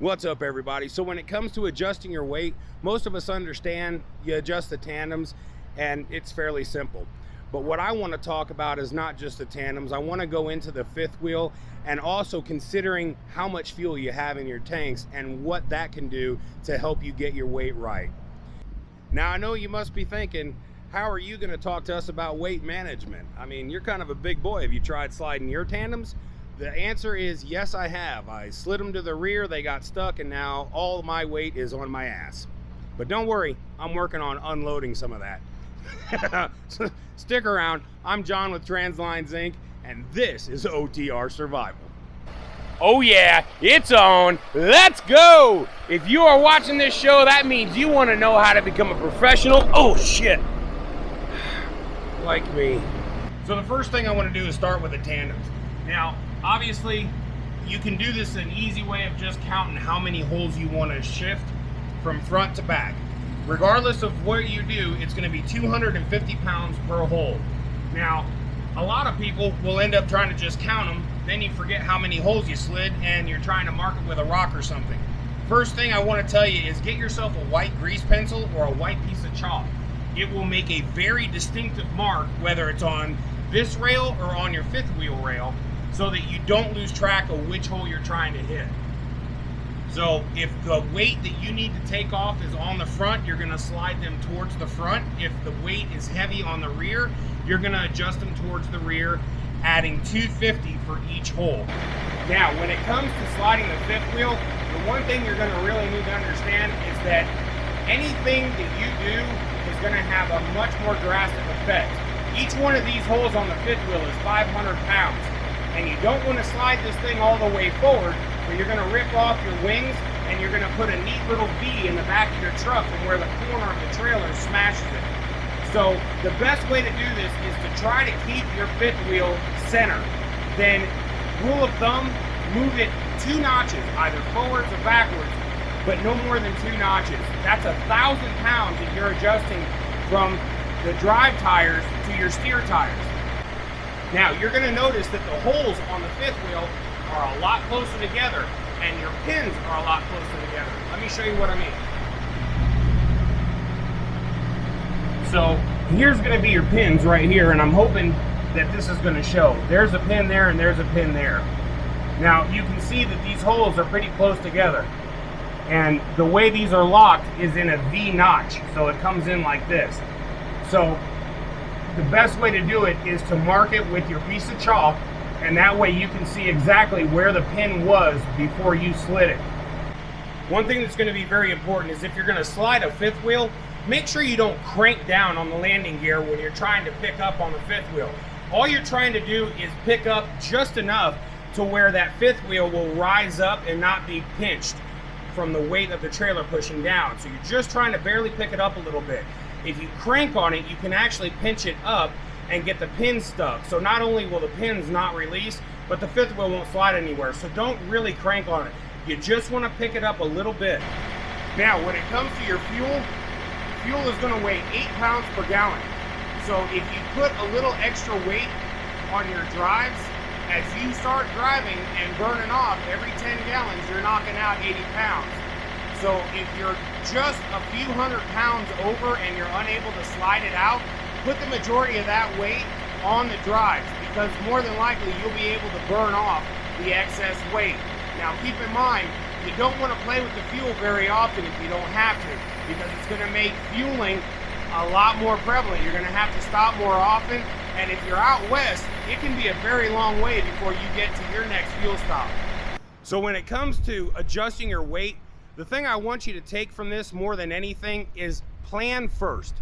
What's up, everybody? So when it comes to adjusting your weight, most of us understand you adjust the tandems and it's fairly simple. But what I want to talk about is not just the tandems. I want to go into the fifth wheel and also considering how much fuel you have in your tanks and what that can do to help you get your weight right. Now, I know you must be thinking, how are you going to talk to us about weight management? I mean, you're kind of a big boy. Have you tried sliding your tandems? The answer is yes, I have. I slid them to the rear, they got stuck, and now all my weight is on my ass. But don't worry, I'm working on unloading some of that. So stick around. I'm John with Translines Inc., and this is OTR Survival. Oh yeah, it's on. Let's go! If you are watching this show, that means you want to know how to become a professional. Oh shit! Like me. So the first thing I want to do is start with the tandems. Now, obviously, you can do this an easy way of just counting how many holes you want to shift from front to back. Regardless of what you do, it's going to be 250 pounds per hole. Now, a lot of people will end up trying to just count them, then you forget how many holes you slid and you're trying to mark it with a rock or something. First thing I want to tell you is get yourself a white grease pencil or a white piece of chalk. It will make a very distinctive mark, whether it's on this rail or on your fifth wheel rail, so that you don't lose track of which hole you're trying to hit. So if the weight that you need to take off is on the front, you're going to slide them towards the front. If the weight is heavy on the rear, you're going to adjust them towards the rear, adding 250 for each hole. Now, when it comes to sliding the fifth wheel, the one thing you're going to really need to understand is that anything that you do is going to have a much more drastic effect. Each one of these holes on the fifth wheel is 500 pounds. And you don't want to slide this thing all the way forward, but you're going to rip off your wings and you're going to put a neat little V in the back of your truck from where the corner of the trailer smashes it. So the best way to do this is to try to keep your fifth wheel center. Then, rule of thumb, move it 2 notches, either forwards or backwards, but no more than 2 notches. That's 1,000 pounds that you're adjusting from the drive tires to your steer tires. Now, you're going to notice that the holes on the fifth wheel are a lot closer together, and your pins are a lot closer together. Let me show you what I mean. So, here's going to be your pins right here, and I'm hoping that this is going to show. There's a pin there, and there's a pin there. Now, you can see that these holes are pretty close together, and the way these are locked is in a V notch, so it comes in like this. So, the best way to do it is to mark it with your piece of chalk, and that way you can see exactly where the pin was before you slid it. One thing that's going to be very important is if you're going to slide a fifth wheel, make sure you don't crank down on the landing gear when you're trying to pick up on the fifth wheel. All you're trying to do is pick up just enough to where that fifth wheel will rise up and not be pinched from the weight of the trailer pushing down. So you're just trying to barely pick it up a little bit. If you crank on it, you can actually pinch it up and get the pins stuck. So not only will the pins not release, but the fifth wheel won't slide anywhere. So don't really crank on it. You just want to pick it up a little bit. Now, when it comes to your fuel, fuel is going to weigh 8 pounds per gallon. So if you put a little extra weight on your drives, as you start driving and burning off every 10 gallons, you're knocking out 80 pounds. So if you're just a few hundred pounds over and you're unable to slide it out, put the majority of that weight on the drives, because more than likely you'll be able to burn off the excess weight. Now keep in mind, you don't want to play with the fuel very often if you don't have to, because it's going to make fueling a lot more prevalent. You're going to have to stop more often, and if you're out west, it can be a very long way before you get to your next fuel stop. So when it comes to adjusting your weight, the thing I want you to take from this more than anything is plan first.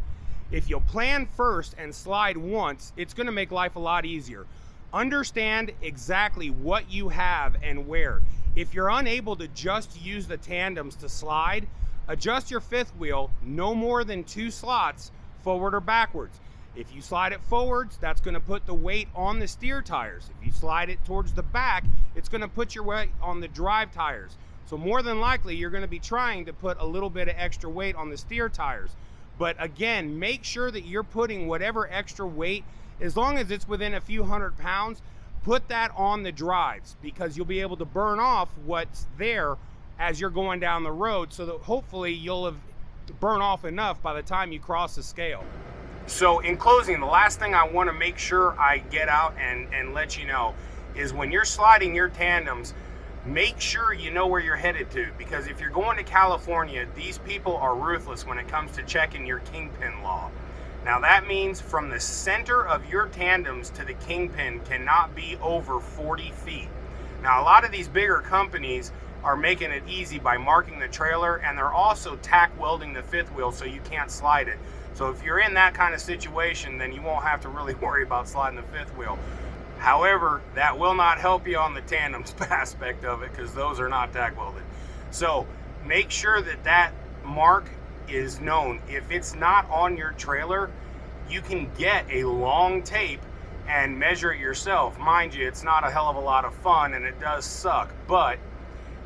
If you'll plan first and slide once, it's going to make life a lot easier. Understand exactly what you have and where. If you're unable to just use the tandems to slide, adjust your fifth wheel no more than 2 slots forward or backwards. If you slide it forwards, that's going to put the weight on the steer tires. If you slide it towards the back, it's going to put your weight on the drive tires. So more than likely, you're going to be trying to put a little bit of extra weight on the steer tires. But again, make sure that you're putting whatever extra weight, as long as it's within a few hundred pounds, put that on the drives, because you'll be able to burn off what's there as you're going down the road, so that hopefully you'll have burned off enough by the time you cross the scale. So in closing, the last thing I want to make sure I get out and let you know is when you're sliding your tandems, make sure you know where you're headed to, because if you're going to California, these people are ruthless when it comes to checking your kingpin law. Now that means from the center of your tandems to the kingpin cannot be over 40 feet. Now a lot of these bigger companies are making it easy by marking the trailer, and they're also tack welding the fifth wheel so you can't slide it. So if you're in that kind of situation, then you won't have to really worry about sliding the fifth wheel. However, that will not help you on the tandems aspect of it, because those are not tack welded. So make sure that that mark is known. If it's not on your trailer, you can get a long tape and measure it yourself. Mind you, it's not a hell of a lot of fun and it does suck, but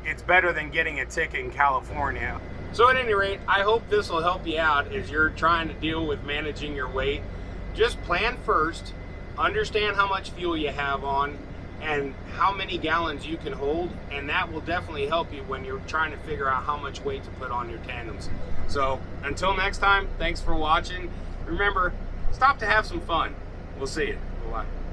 it's better than getting a ticket in California. So at any rate, I hope this will help you out as you're trying to deal with managing your weight. Just plan first, understand how much fuel you have on and how many gallons you can hold, and that will definitely help you when you're trying to figure out how much weight to put on your tandems. So until next time, thanks for watching. Remember, stop to have some fun. We'll see you. Bye-bye.